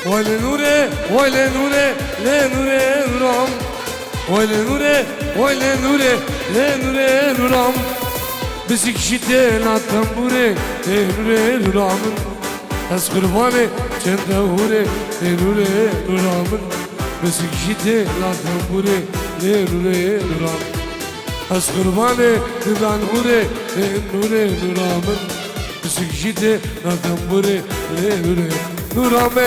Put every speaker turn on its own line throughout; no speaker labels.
ولا نوره ولا نوره لا نوره نورام ولا نوره ولا نوره لا نوره نورام بسك شتين عالطنبوري لا نوره نورام از قرباني چند هوره لا نوره نورام بسك شتين عالطنبوري لا نوره نورام از قرباني دبان هوره لا نوره نورام بسك شتين عالطنبوري لا نوره نورام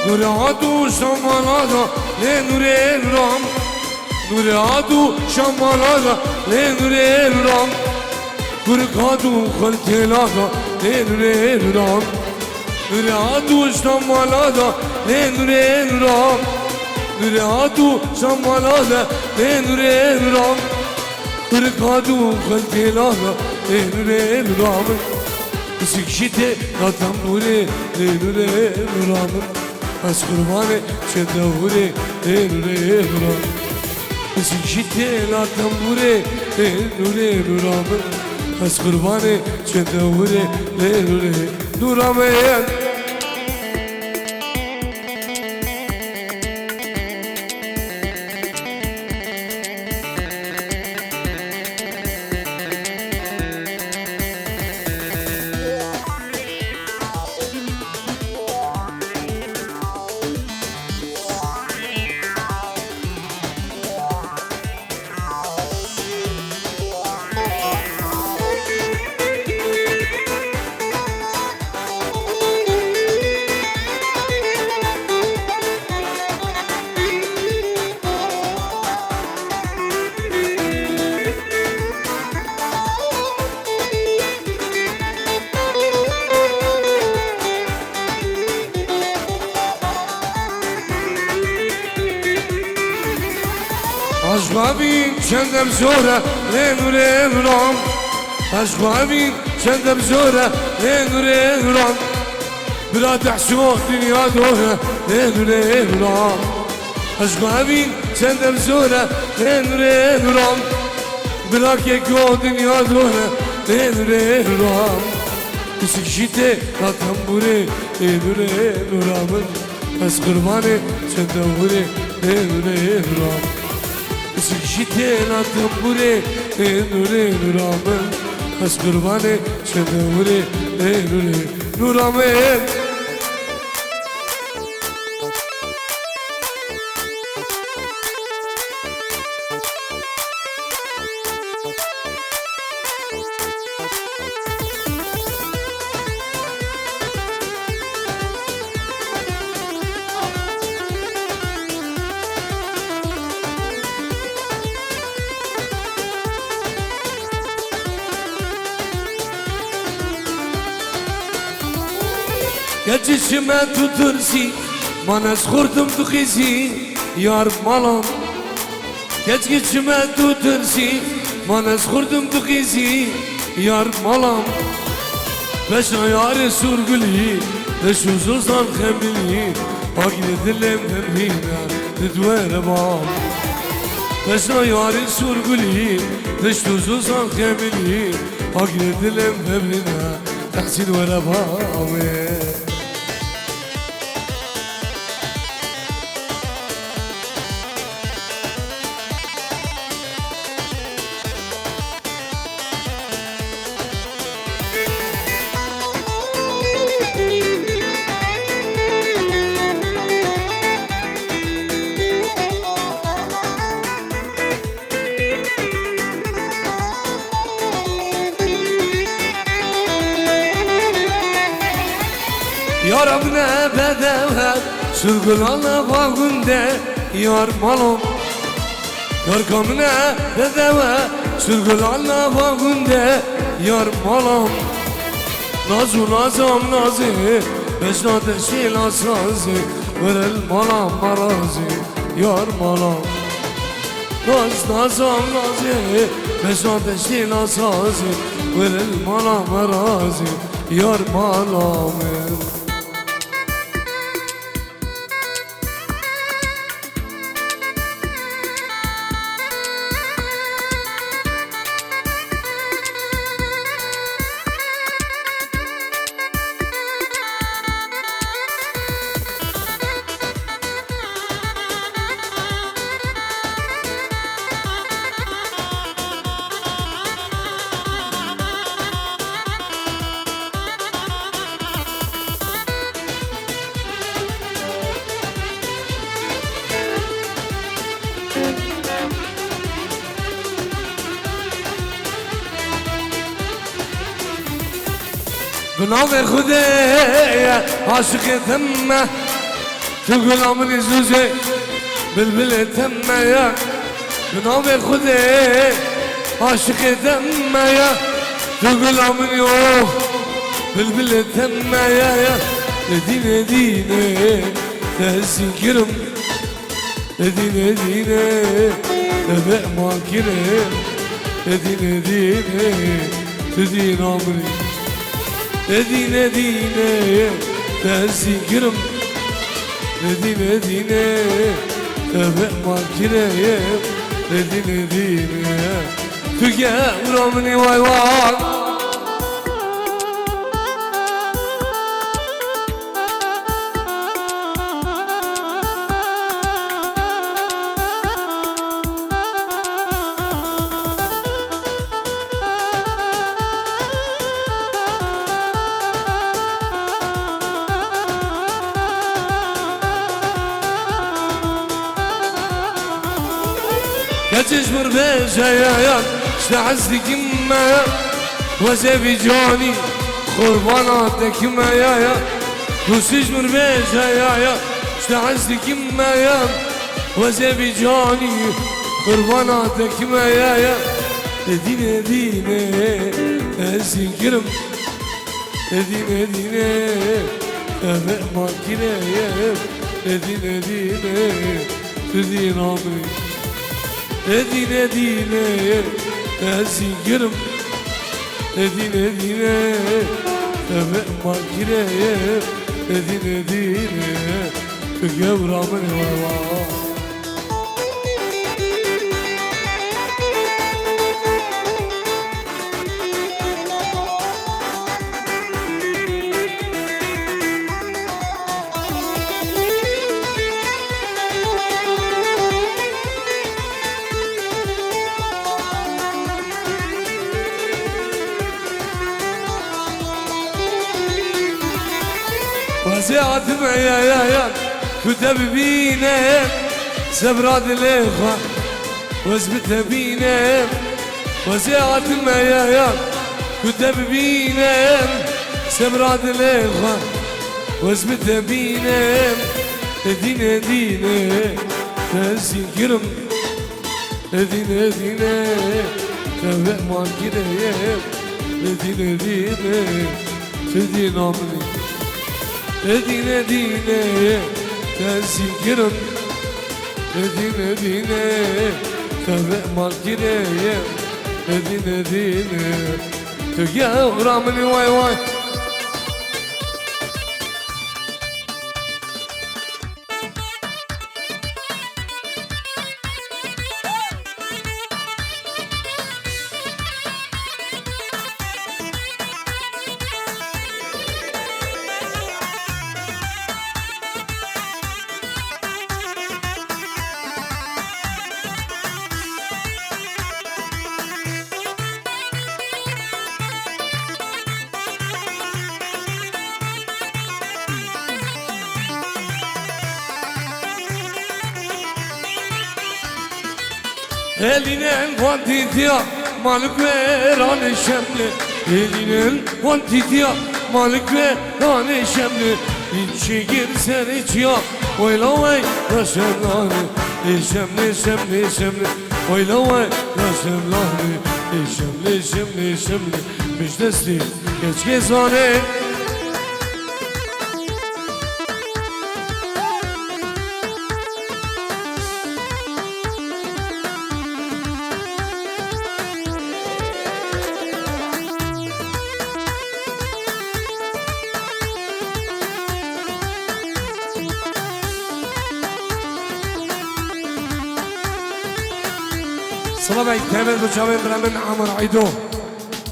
نور عدو شمالادا لنور رام نور عدو شمالادا لنور رام برکادو خلتلادا لنور رام نور عدو شمالادا لنور رام نور عدو شمالادا لنور رام برکادو خلتلادا لنور رام سکشیته ناتم نوره لنور رام از قربانه چند هوره نوره نورام بسک شیته لاتم بوره نوره نورام از قربانه چند هوره نوره نورام عشقابين چندم زوره لنوره نورام عشقابين چندم زوره لنوره نورام بلا تحسوه دنيا دوره لنوره نورام عشقابين چندم زوره لنوره نورام بلا كيكو دنيا دوره لنوره نورام بسك شيته لا تنبوري لنوره نورام از قرباني چندم هوره لنوره نورام بسك شيته لا تنبوري نوره نورام از قرباني چندم هوره لنوره نورام Geçişime tutursi Manas kurdum tukizi Yar malam Geçişime tutursi Manas kurdum tukizi Yar malam Beşna yâri surguli Beşuzuzdan khemili Agni dilim hemhina Didwere bam Beşna yâri surguli Beşuzuzdan khemili Agni dilim hemhina Tahsin were bam سرگلان باغونده یار مالم یار کامنه ددوه سرگلان باغونده یار مالم نازو نازم نازی بشنات شیلا سازی ورل مالم مرازی یار مالم ناز نازم نازی بشنات شیلا سازی ورل مالم مرازی یار مالم بنام خدا عاشق تمه تو غلام زوزه بلبل تمه يا بنام خدا عاشق تمه يا تو غلام يوه بلبل تمه يا دينه دينه تذكرم دينه دينه تبع ما كرم دينه دينه تدين عمري دينه دينه تذكرم دينه دينه تبع ما كرم دينه دينه تجاورمني واي واي تجبر بجيان شعزك ما وزبي جاني قرباناتك ما يا تجبر بجيان شعزك ما وزبي جاني قرباناتك ما يا دينه دينه تذكرم دينه دينه تبع ما كريم دينه دينه تدين عمري دينه دينه تذكرم دينه دينه تبع ما كريم دينه دينه تجاورمني والله وزعت يا كتب بينا سبراد الإخوة وزبت بينا وزعت يا كتب بينا سبراد الإخوة وزبت بينا دينه دينه تذكرم دينه دينه تبع ما كريم دينه دينه تدين عمري دينه دينه تذكرم دينه دينه تبع ما كريم دينه دينه تجاورمني واي واي Elinin vantitiya malik ve rane şemli Elinin vantitiya malik ve rane şemli içi girsen iç ya oyla vay yaşamlarını Eşemli şemli şemli oyla vay yaşamlarını Eşemli şemli şemli müjdesi geç gezane صلاة كامل بجامل من عمر عيدو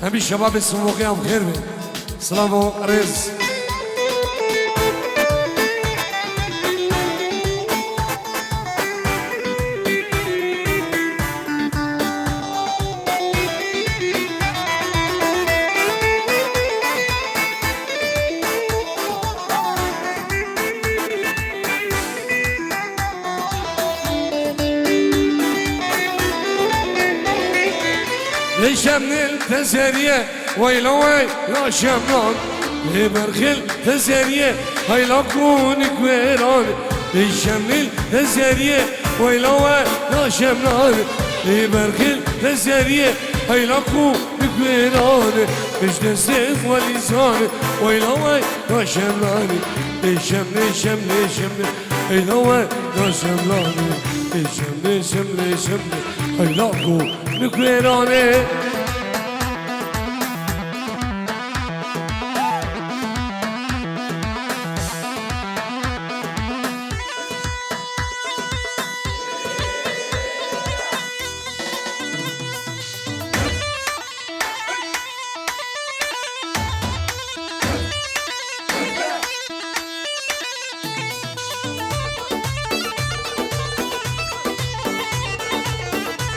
همي الشباب السموقية بخير بي سلام رز لشمل تزارية ويلا وي لا شملان لبرخل تزارية هيلا كون كويران لشمل تزارية ويلا وي لا شملان لبرخل تزارية هيلا كون كويران مش نسيت ولسان ويلا وي لا شملان لشمل شمل شمل هيلا وي لا شملان لشمل شمل شمل هيلا كون نكويراني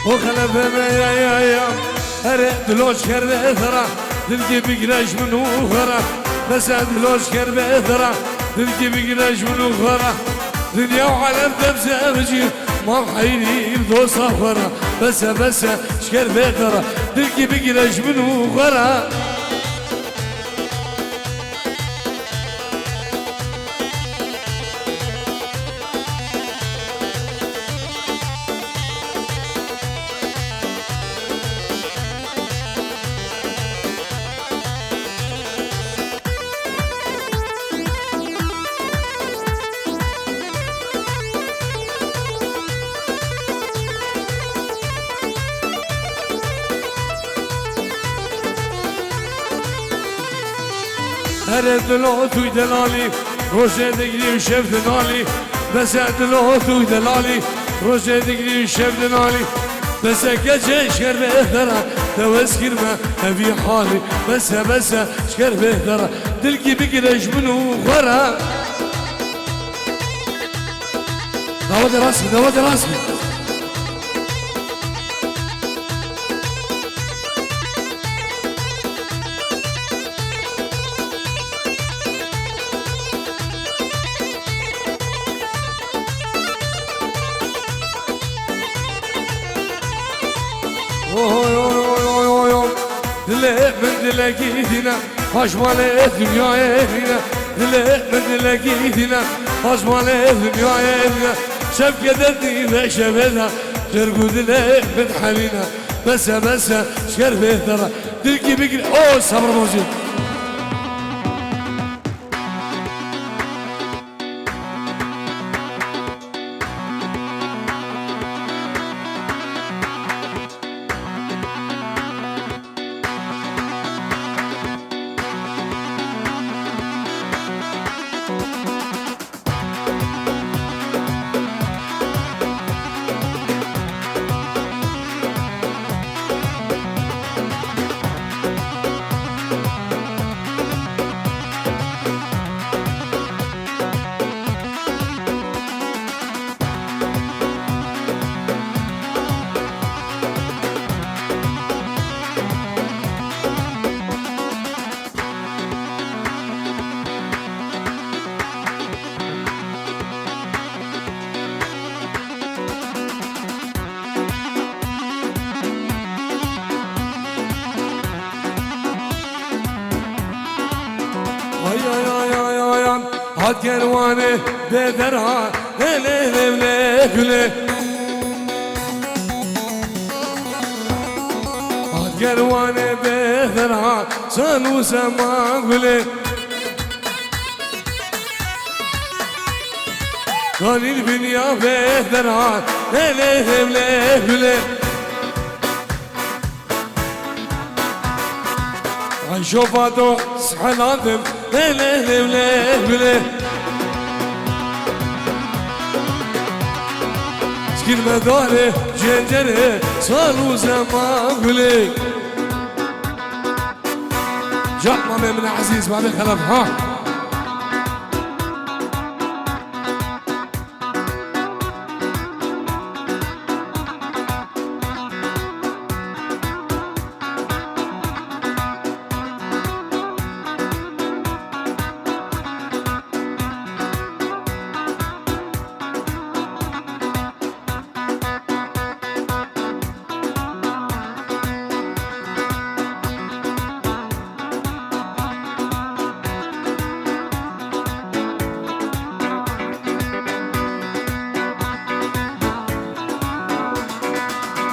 وخلف يا هري دلوش كربه ثرى دلقي بقراش منو غرى بس دلوش كربه ثرى دلقي بقراش منو غرى دنيا وعالم تبزة بجير ما بحيني بدو صفرة بس شكربه ثرى دلقي بقراش منو غرى هر دلو توی دلالی روزه دگری و شب دلالی بس دلو توی دلالی روزه دگری و شب دلالی بس گچه شکر بهتره دوز کرمه هفی حالی بس شکر بهتره دلکی بگرش منو خوره داود راسمی دلي من دلقيتنا خشمالي دنيا فينا دلي من دلقيتنا خشمالي دنيا فينا شبكة دردي بشبتها ترقود لي من حلينا بس شكر بيتنا دلقي بقري اوه صبر موزين هات گروانه بدرها هله هله گله هات گروانه بدرها سنو سما گله دانی الدنيا بدرها هله هله گله شوفاتو سحلاتم هله هله گله سكين مداره جنجره صاروا زمان قلي جاء مامي من عزيز ما بكلام ها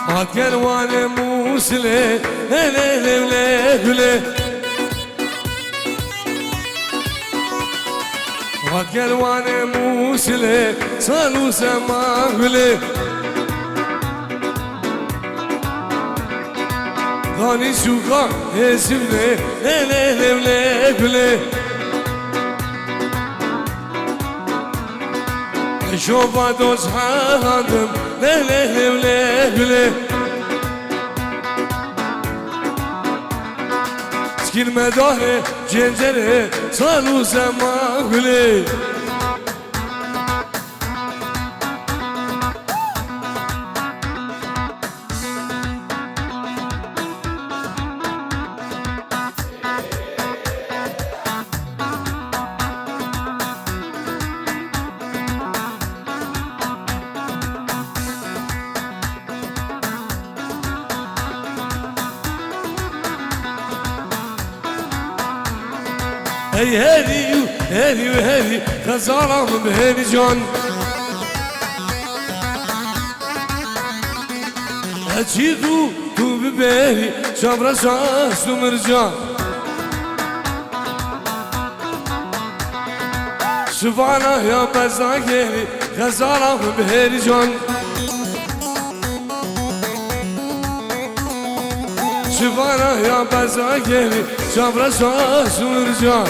هات كروان موسلي هله هله هله هات كروان موسلي صالو سما هله ضاني شوكا هسمني هله هله هله شوفا دوس حادم هله هله هله سكين مداره جنجره صالو سما هله هي هذي هذي وهذي خسارة بهذي جون هتشيدو تو ببالي شبرا شاس ومرجان شوفانا يا بزاكيري خسارة بهذي جون شوفانا يا بزاكيري شبرا شاس ومرجان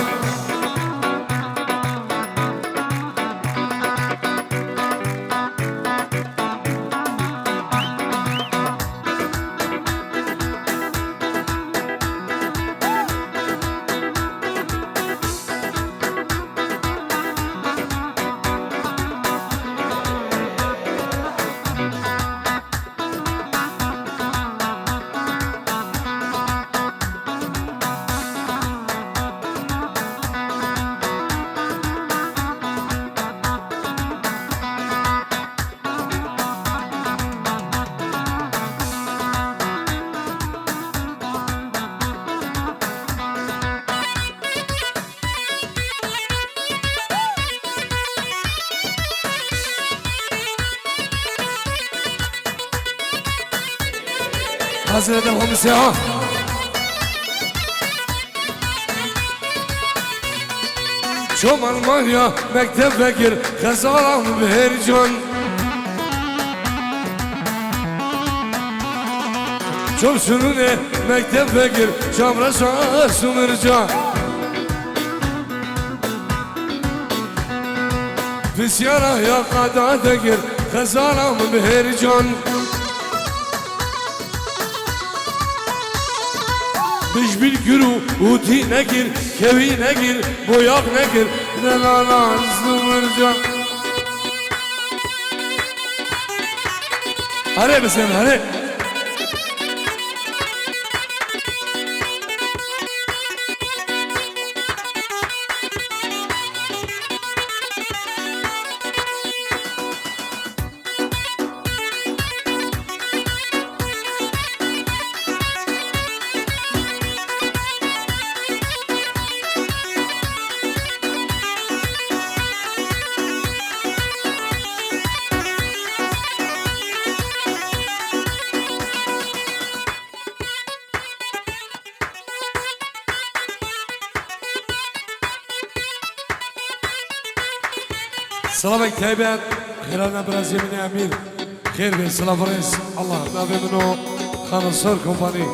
حضرت هم ساعة شوف ألمانيا مكتب فكر خسارة بهرجان شوف سنونة مكتب فكر شامرة شاس ومرجان في سيارة يا قادة فكر خسارة بهرجان مش بالكرو ودي نكر كوي نكر بوياق نكر دلالا زمرجا هري بسم هري سلامك تايبات خيرانا برازي من امير خير بي سلام فريس الله نافي منو خان الصور كومباني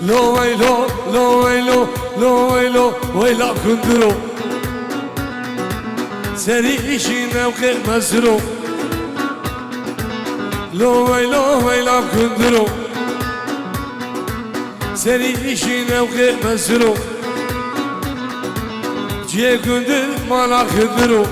لو ويلو لو ويلو لو ويلو ويلا كندرو سري إشينا وخير مسرو لو ويلو ويلا كندرو سري إشينا وخير مسرو جي كندر مالا كندرو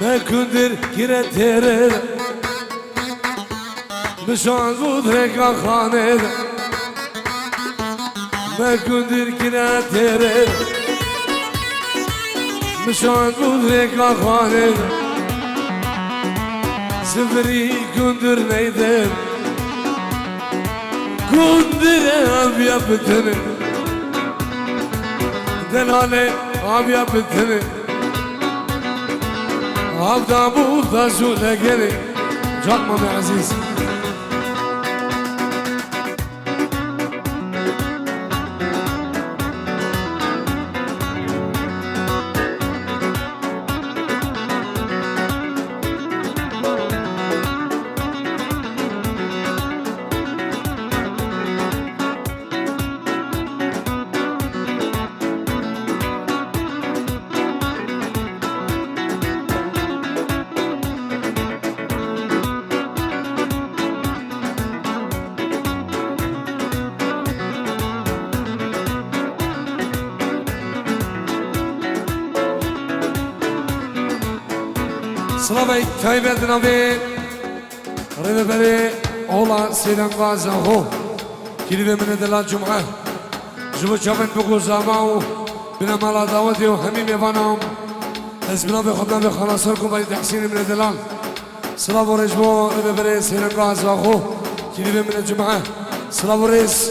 ما كندر كرا تيرد مشان بودرك خاند ما كندر كرا تيرد مشان بودرك خاند سفري كندر نيدر كندر أبيا بتني دلالي أبيا بتني عبدا بوضا زولا قلي جرمم يا عزيز سلامي تايبت نبي ريبه بري اولا سيدان غازا هو كلمه من دلال جمعه جبو شامن بقو زاماو بنا مالا دعوتي وحميم يفانام اسمنا بخدنا بخلاصركم باي تحسين من دلال سلام ورجبو ريبه بري سيدان غازا هو كلمه من الجمعه سلام وريس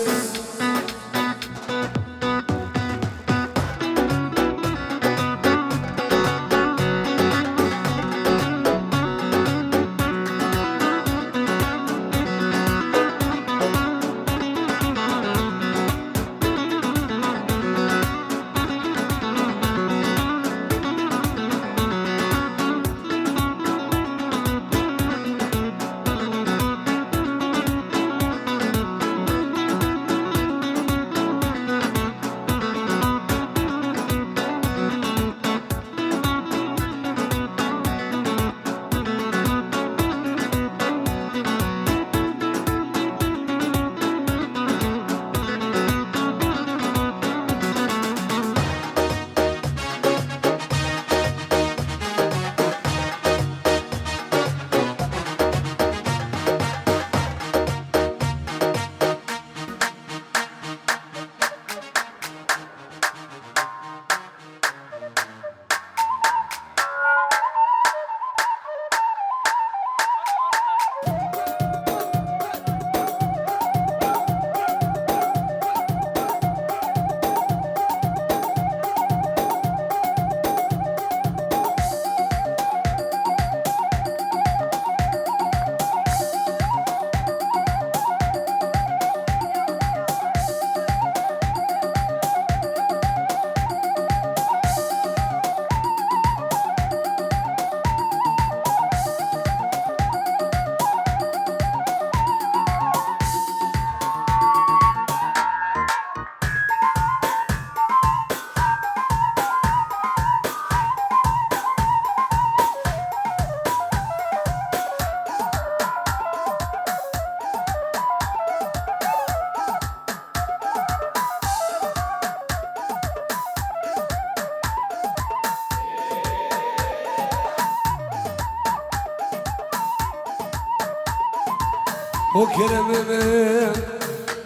وكرمنا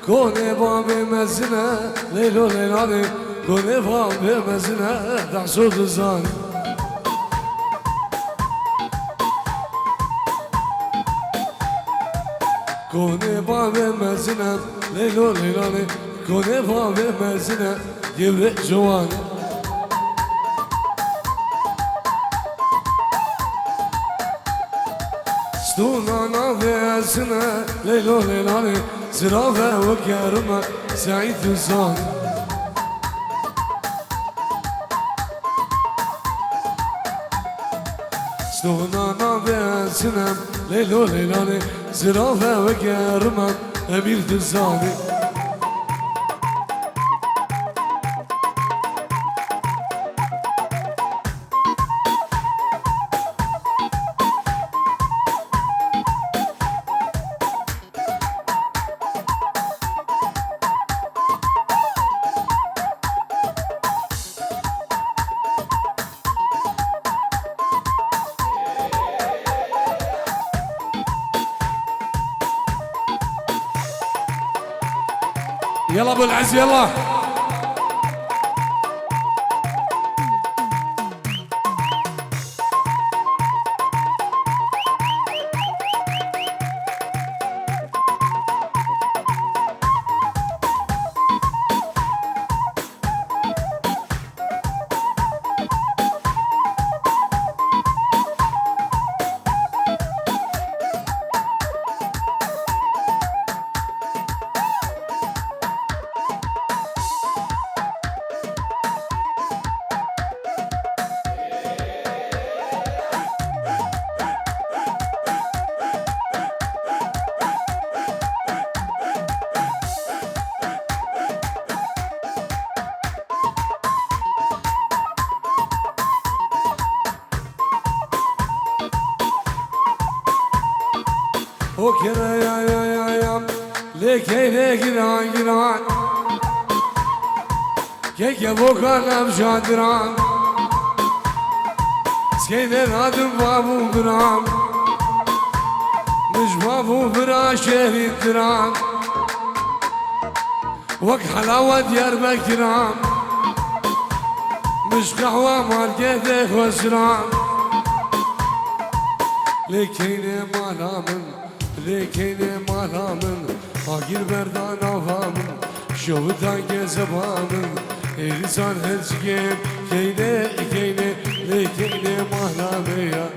كوني بابي مزنا ليلو ليلاني كوني بابي مزنا تحصد الزان كوني بابي مزنا ليلو ليلاني كوني بابي مزنا يبرق جواني ستونا بيسنا ليلو ليلاني زرافة وكرمة سعيد الزان ستونا بيسنا ليلو ليلاني زرافة وكرمة أمير الزاني يلا ابو العز يلا وكذا يا ليك ليك جيران جيران كيك ابوك انا بجادران سكين هذا بابو برام مش بابو برا شهر الدرام وك حلاوة ديار بكرام مش قهوة مال كيفك وسرام لكيني مالا من لكيني مالا من آگیر بردان آفامن شوتان که زبانن ایرسان هنچگیم کینه کینه لکینه مهنامه یا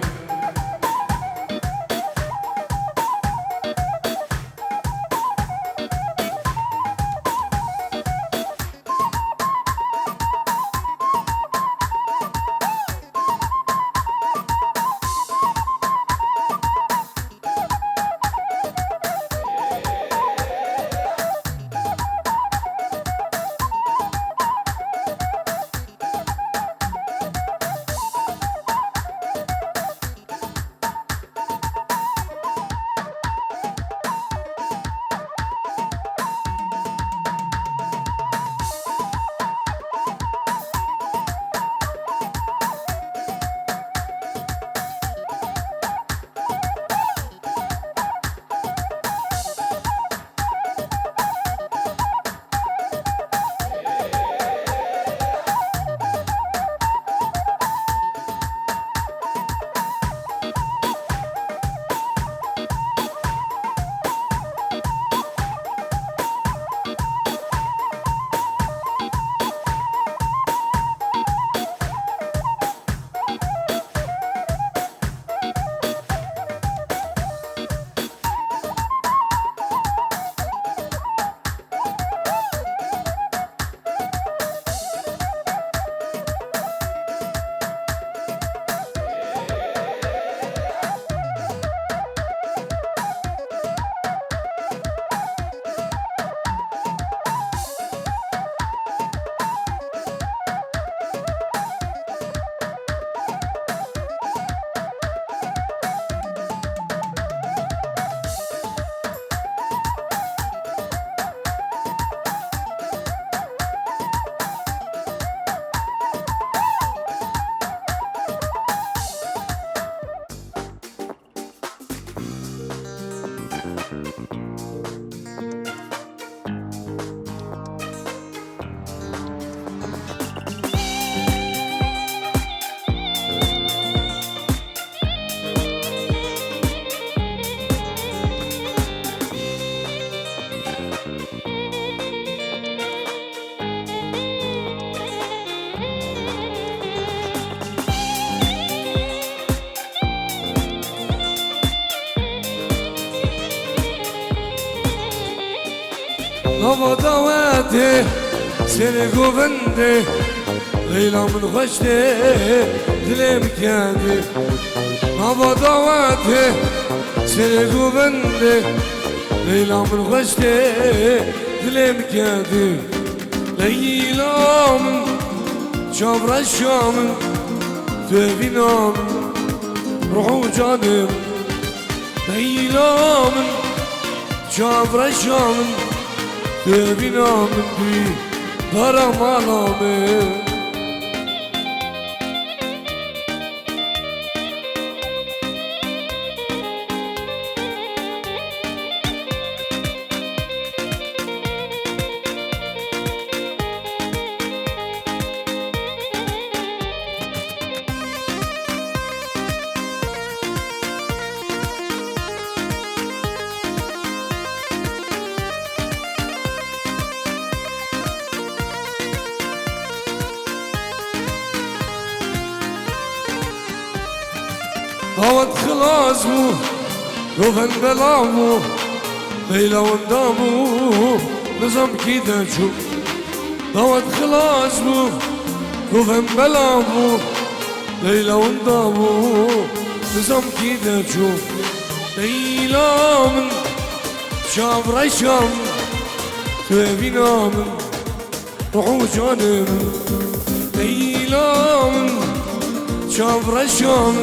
بابا دواته سر گوونده لیلا من خوشته دلم کرده بابا دواته سر گوونده لیلا من خوشته دلم کرده لیلا من شابر شام تبینام روح جانم لیلا من شابر شام تبینام توی دارم علامه هوت خلاص مو روحن بلامو ليلى وندامو نظام كده شو هوت خلاص مو روحن بلامو ليلى وندامو نظام كده شو ليلى من شاب رشام تبينا من روحو جانم ليلى من شاب رشام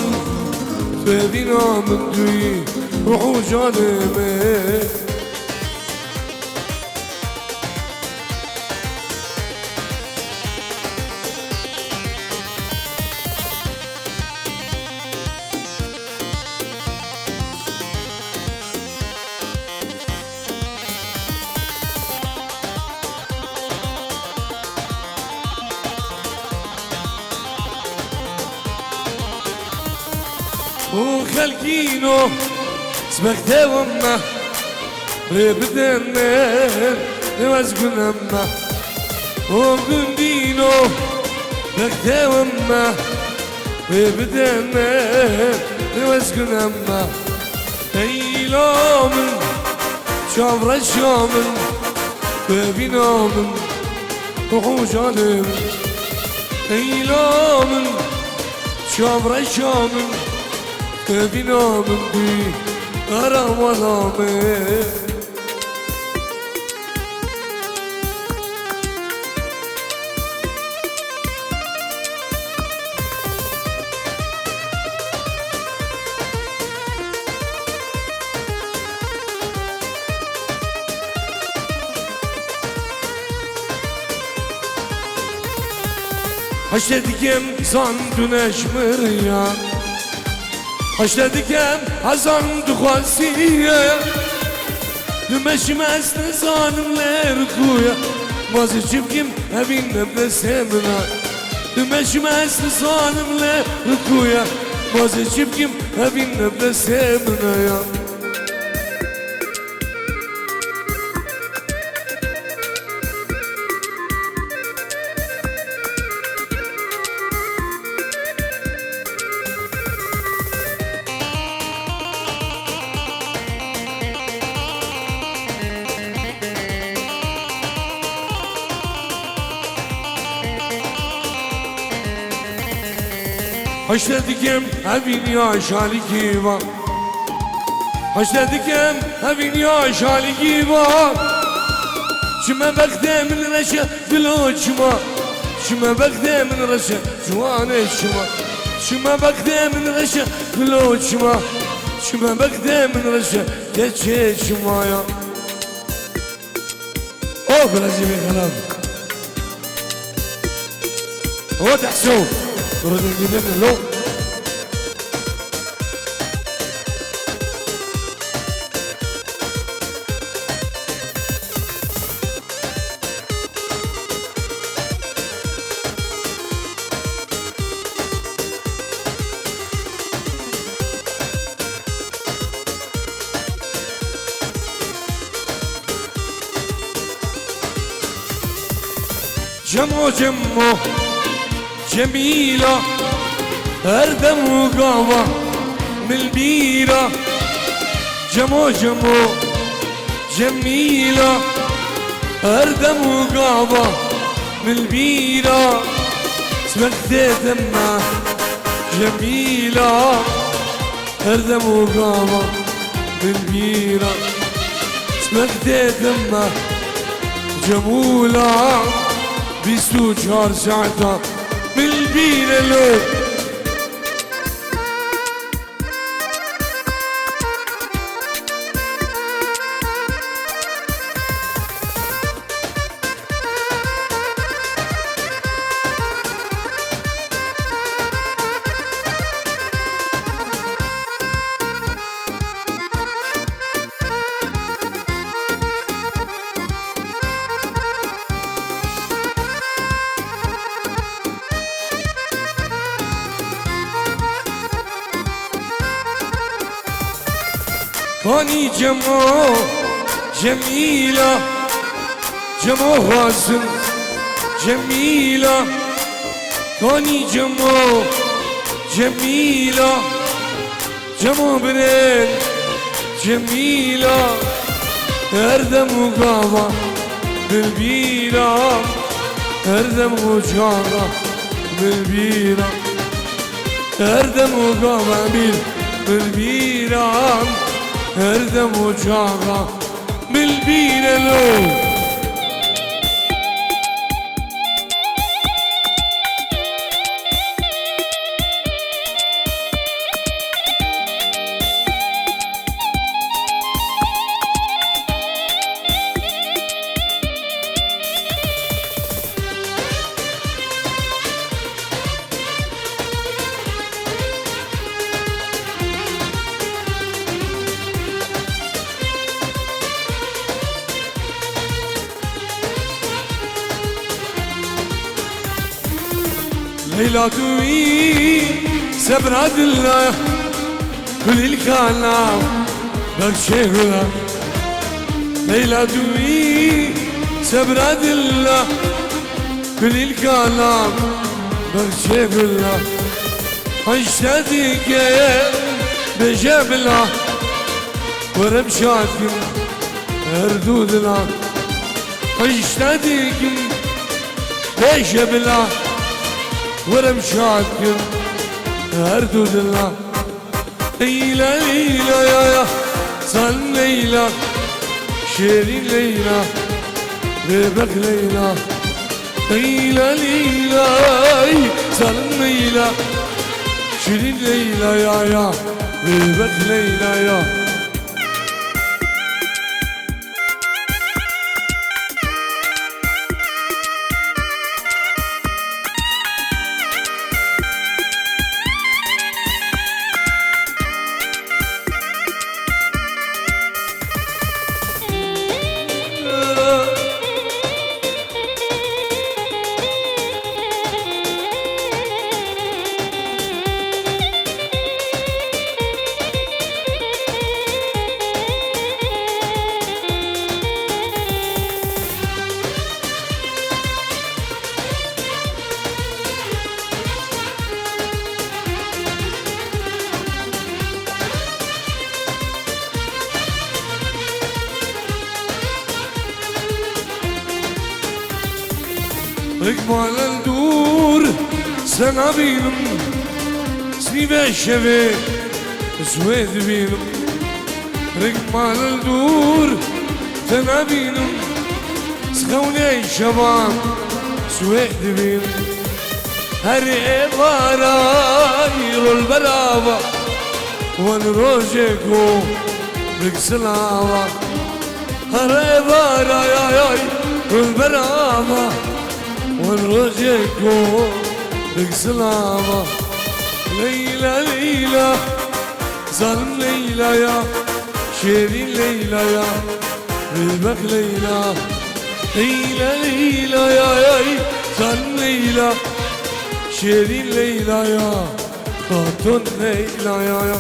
تبينا من دوي روحو جانمه وخلقينو سبقت وما ربدنا نوزقنا ما وقندينو سبقت وما ربدنا نوزقنا ما ليلى من شابر الشامل تبينا من روحو جانم ليلى من شابر الشامل تبينا من بي غرام ولامي حشتكم زان دونش مريان حشتكم هزان دخواسية دمشي ماسن زانم لرخويا مازي جبكم هبين نبدا سمنا دمشي ماسن زانم لرخويا مازي جبكم هبين نبدا سمنا يا حشتكم هبين يا شالكيبا حشتكم هبين يا شالكيبا شما بخده من رشا بلو شما شما بخده من رشا جوان شما شما بخده من رشا بلو شما شما بخده من رشا تشي شما يا اوه بلازي بخلاف هو تحسوب نريد نجيب لنا اللون جمو جمو جميلة هردم وقاوة من البيرة جمو جمو جميلة أردم وقابة من البيرة اسمك دمه جميلة أردم وقابة من البيرة اسمك دمه جمولة بيسو شهر ساعتها من البيرة لو كوني جمو جميلة جمو غازم جميلة كوني جمو جميلة جمو برين جميلة أردم وقابة بالبيرة أردم وجارة بالبيرة أردم وقابة بالبيرة أردم وجارة بالبيرة لو ليلى دوي سبرة الله كل الكلام برشيغلا ليلى دوي سبرة الله كل الكلام برشيغلا اشتديك بجبلة ورمشاتكم اردودنا اشتديك بجبلة ورمشاتكم هردود الله ليلى ليلى يا صن ليلى شيرين ليلى ربك ليلى ليلى ليلى صن ليلى شيرين ليلى يا ربك ليلى يا رقبال الدور سنة بينم سنيب الشباب سويد بينم رقبال الدور سنة بينم سخوني الشباب سويد بينم هري باراير البرابة ونروجكو بكسلاوة هري باراير البرابة ونرجعكو بسلامة ليلى ليلى ظلم ليلى يا شيرين ليلى يا ربك ليلى ليلى ليلى يا ظلم ليلى شيرين ليلى يا خاطر ليلى يا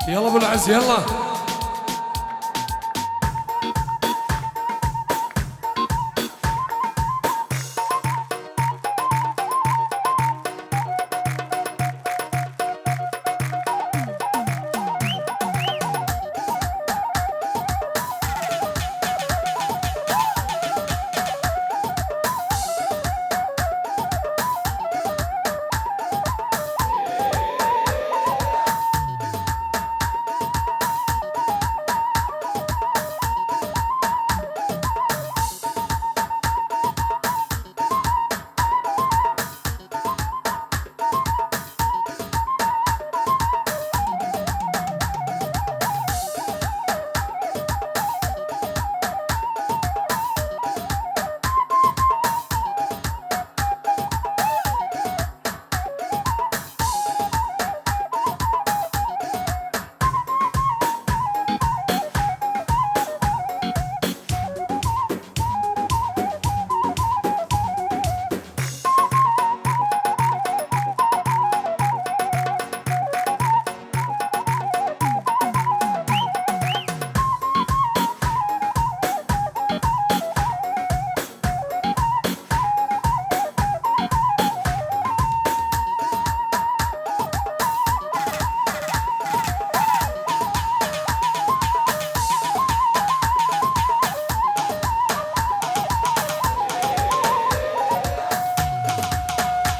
يلا ابو العز يلا.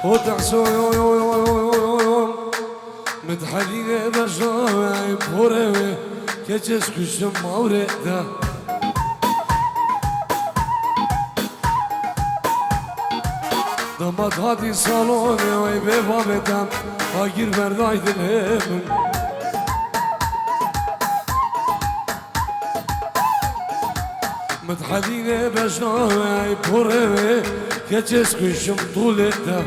وتحسون متحلية بشاوي بوري كجس كشم مورده دمت هادي صالوني وي بفابتم هاجر برداي دلهم متحلية بشاوي بوري كجس كشم طولده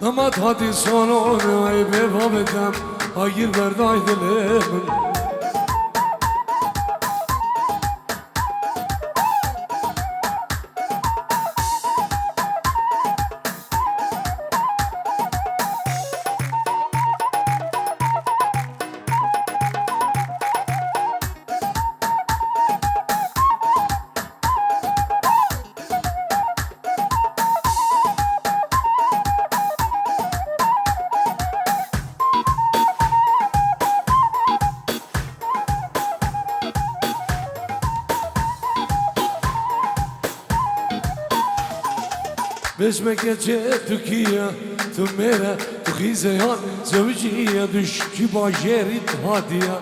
دمت هادي صالوني وي بفابتم هاجر برداي دلهم باسمك يا تركيا ثميرة تخي زيان زوجية دشكي باجيري هادية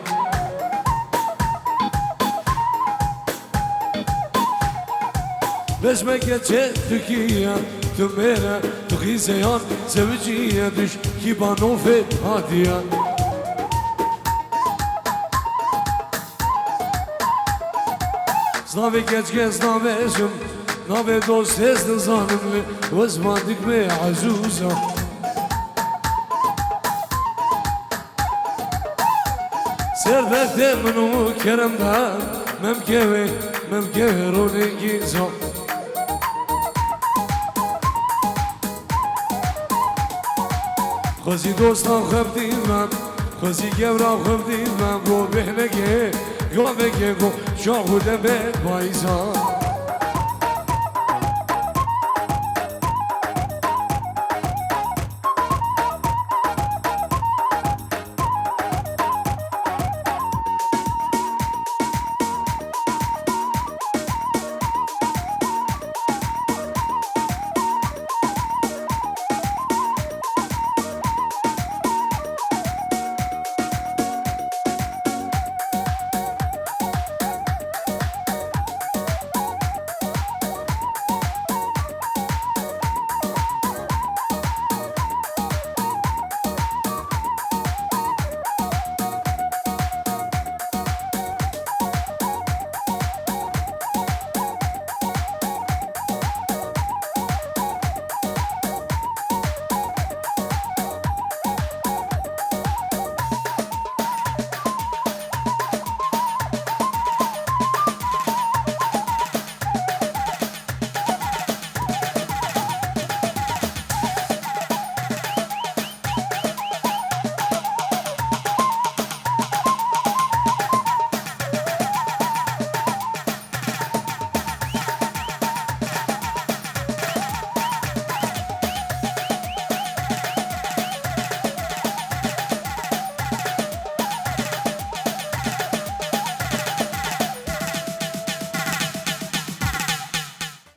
باسمك يا تركيا ثميرة تخي زيان زوجية دشكي بانوفي هادية Znave keçke znave zëm Nave dostes në zanëm le Vëzmatik me azuza Servete mënu keremdan Memkeve rolin giza Khozi dostan khëftimem Khozi kevra khëftimem Go bihneke Go beke go Shahu demet bayzan